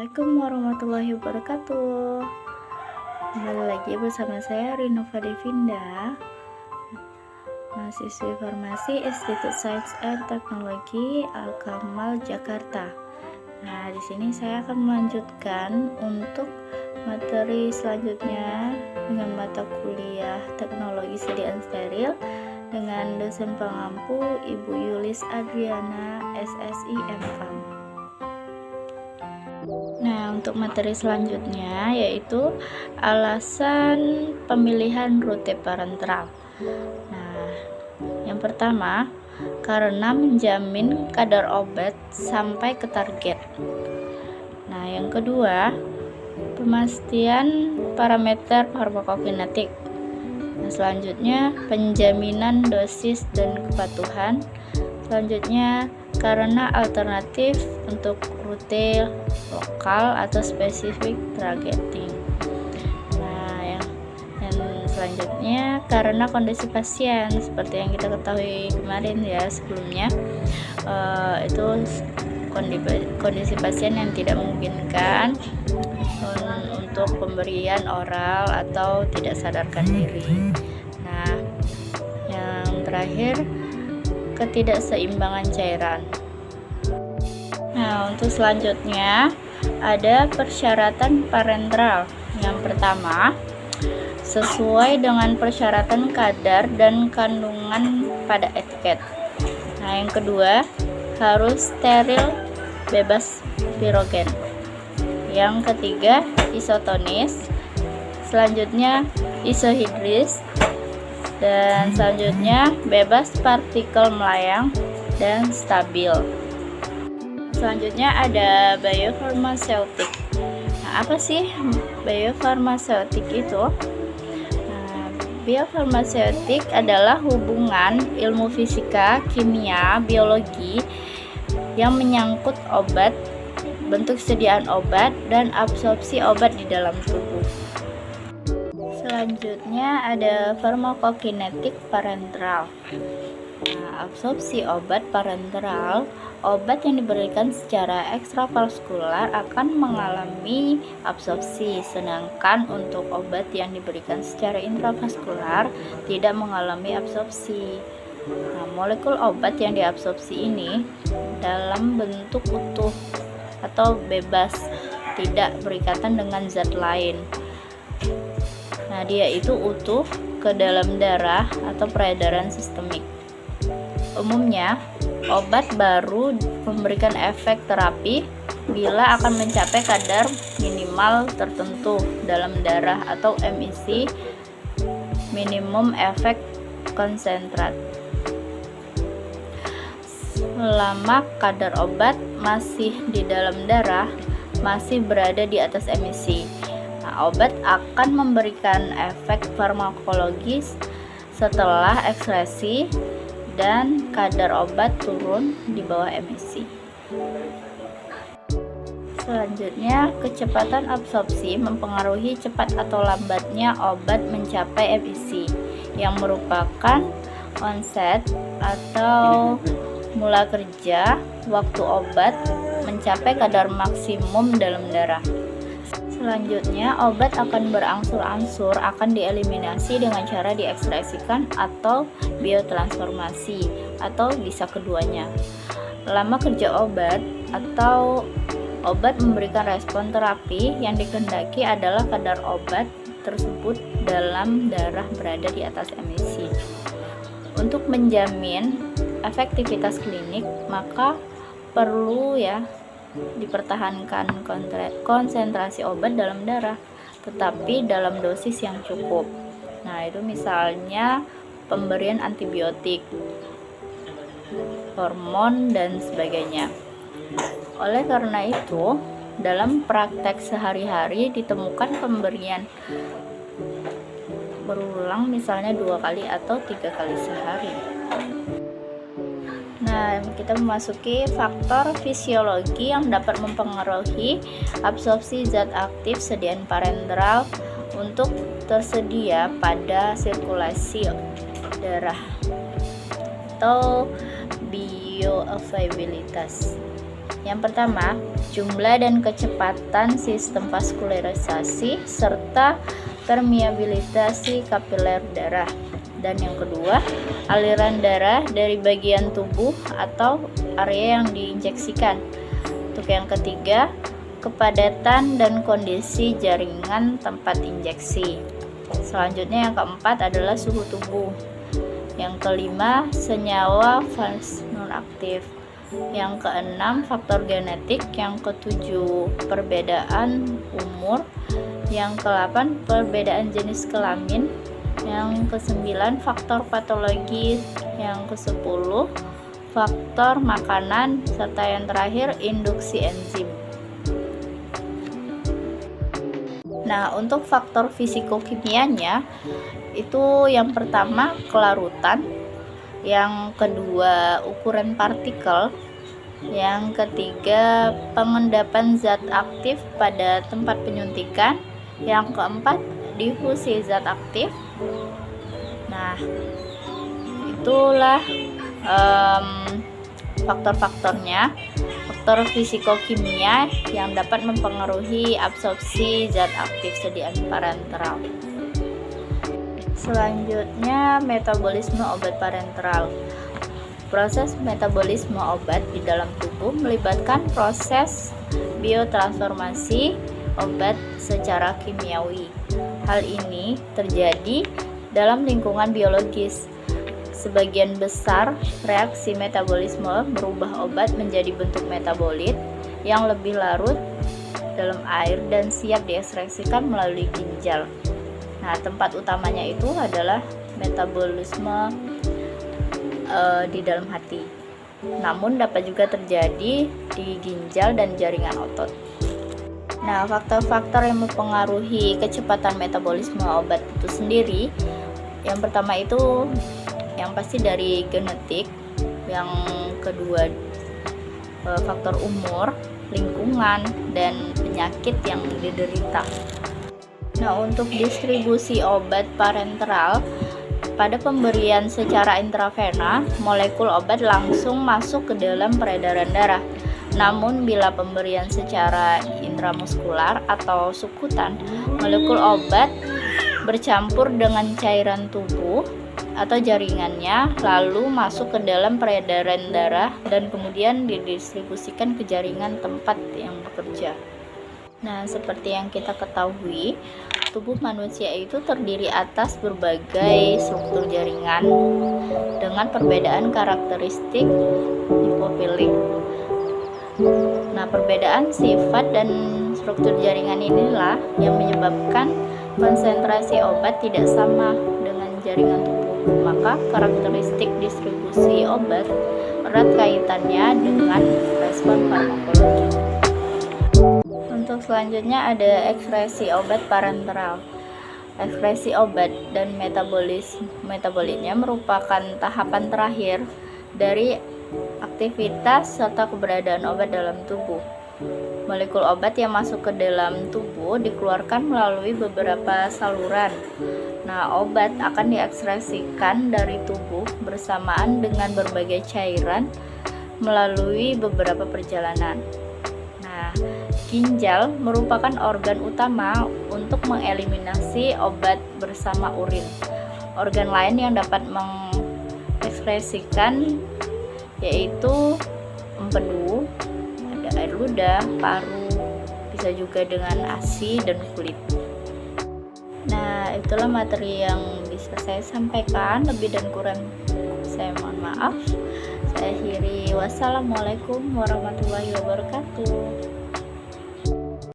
Assalamualaikum warahmatullahi wabarakatuh. Kembali lagi bersama saya Rinova Devinda, mahasiswi Farmasi Institut Sains and Teknologi Al-Kamal Jakarta. Nah, di sini saya akan melanjutkan untuk materi selanjutnya dengan mata kuliah Teknologi Sediaan Steril dengan dosen pengampu Ibu Yulis Adriana, SSI MFAM. Nah, untuk materi selanjutnya yaitu alasan pemilihan rute parenteral. Nah, yang pertama, karena menjamin kadar obat sampai ke target. Nah, yang kedua, pemastian parameter farmakokinetik. Nah, selanjutnya, penjaminan dosis dan kepatuhan. Selanjutnya, karena alternatif untuk rute lokal atau spesifik targeting. Nah, yang selanjutnya karena kondisi pasien seperti yang kita ketahui kemarin ya sebelumnya, itu kondisi pasien yang tidak memungkinkan untuk pemberian oral atau tidak sadarkan diri. Nah, yang terakhir ketidakseimbangan cairan. Nah, untuk selanjutnya ada persyaratan parenteral. Yang pertama, sesuai dengan persyaratan kadar dan kandungan pada etiket. Nah, yang kedua, harus steril, bebas pirogen. Yang ketiga, isotonis. Selanjutnya, isohidris. Dan selanjutnya, bebas partikel melayang dan stabil. Selanjutnya ada biofarmaseutik. Nah, apa sih biofarmaseutik itu? Nah, biofarmaseutik adalah hubungan ilmu fisika, kimia, biologi yang menyangkut obat, bentuk sediaan obat, dan absorpsi obat di dalam tubuh. Selanjutnya ada farmakokinetik parenteral. Nah, absorpsi obat parenteral, obat yang diberikan secara ekstravaskular akan mengalami absorpsi, sedangkan untuk obat yang diberikan secara intravaskular tidak mengalami absorpsi. Nah, molekul obat yang diabsorpsi ini dalam bentuk utuh atau bebas, tidak berikatan dengan zat lain. Nah, dia itu utuh ke dalam darah atau peredaran sistemik. Umumnya, obat baru memberikan efek terapi bila akan mencapai kadar minimal tertentu dalam darah atau MIC, minimum efek konsentrat. Selama kadar obat masih di dalam darah, masih berada di atas MIC, nah, obat akan memberikan efek farmakologis setelah ekskresi dan kadar obat turun di bawah MIC. Selanjutnya, kecepatan absorpsi mempengaruhi cepat atau lambatnya obat mencapai MIC, yang merupakan onset atau mula kerja waktu obat mencapai kadar maksimum dalam darah. Selanjutnya, obat akan berangsur-angsur akan dieliminasi dengan cara diekspresikan atau biotransformasi, atau bisa keduanya. Lama kerja obat atau obat memberikan respon terapi yang dikehendaki adalah kadar obat tersebut dalam darah berada di atas MIC. Untuk menjamin efektivitas klinik, maka perlu dipertahankan konsentrasi obat dalam darah, tetapi dalam dosis yang cukup. Nah, itu misalnya pemberian antibiotik, hormon, dan sebagainya. Oleh karena itu, dalam praktek sehari-hari ditemukan pemberian berulang misalnya 2 kali atau 3 kali sehari. Nah, kita memasuki faktor fisiologi yang dapat mempengaruhi absorpsi zat aktif sediaan parenteral untuk tersedia pada sirkulasi darah atau bioavailabilitas. Yang pertama, jumlah dan kecepatan sistem vaskularisasi serta permeabilitas kapiler darah. Dan yang kedua, aliran darah dari bagian tubuh atau area yang diinjeksikan. Untuk yang ketiga, kepadatan dan kondisi jaringan tempat injeksi. Selanjutnya yang keempat adalah suhu tubuh. Yang kelima, senyawa vas nonaktif. Yang keenam, faktor genetik. Yang ketujuh, perbedaan umur. Yang kedelapan, perbedaan jenis kelamin. Yang kesembilan, faktor patologi. Yang kesepuluh, faktor makanan. Serta yang terakhir, induksi enzim. Nah, untuk faktor fisikokimianya itu yang pertama kelarutan, yang kedua ukuran partikel, yang ketiga pengendapan zat aktif pada tempat penyuntikan, yang keempat difusi zat aktif. Nah, itulah faktor-faktornya. Faktor fisikokimia yang dapat mempengaruhi absorpsi zat aktif sediaan parenteral. Selanjutnya, metabolisme obat parenteral. Proses metabolisme obat di dalam tubuh melibatkan proses biotransformasi obat secara kimiawi. Hal ini terjadi dalam lingkungan biologis. Sebagian besar reaksi metabolisme merubah obat menjadi bentuk metabolit yang lebih larut dalam air dan siap diekspresikan melalui ginjal. Nah, tempat utamanya itu adalah metabolisme di dalam hati. Namun dapat juga terjadi di ginjal dan jaringan otot. Nah, faktor-faktor yang mempengaruhi kecepatan metabolisme obat itu sendiri, yang pertama itu yang pasti dari genetik, yang kedua faktor umur, lingkungan, dan penyakit yang diderita. Nah, untuk distribusi obat parenteral, pada pemberian secara intravena, molekul obat langsung masuk ke dalam peredaran darah. Namun bila pemberian secara intramuskular atau subkutan, molekul obat bercampur dengan cairan tubuh atau jaringannya, lalu masuk ke dalam peredaran darah dan kemudian didistribusikan ke jaringan tempat yang bekerja. Nah, seperti yang kita ketahui, tubuh manusia itu terdiri atas berbagai struktur jaringan dengan perbedaan karakteristik hipofilik. Nah, perbedaan sifat dan struktur jaringan inilah yang menyebabkan konsentrasi obat tidak sama dengan jaringan tubuh. Maka karakteristik distribusi obat erat kaitannya dengan respon farmakologi. Untuk selanjutnya ada ekskresi obat parenteral. Ekskresi obat dan metabolitnya merupakan tahapan terakhir dari aktivitas serta keberadaan obat dalam tubuh. Molekul obat yang masuk ke dalam tubuh dikeluarkan melalui beberapa saluran. Nah, obat akan diekskresikan dari tubuh bersamaan dengan berbagai cairan melalui beberapa perjalanan. Nah, ginjal merupakan organ utama untuk mengeliminasi obat bersama urin. Organ lain yang dapat mengekskresikan yaitu empedu, ada air ludah, paru, bisa juga dengan ASI dan kulit. Nah, itulah materi yang bisa saya sampaikan. Lebih dan kurang saya mohon maaf. Saya akhiri. Wassalamualaikum warahmatullahi wabarakatuh.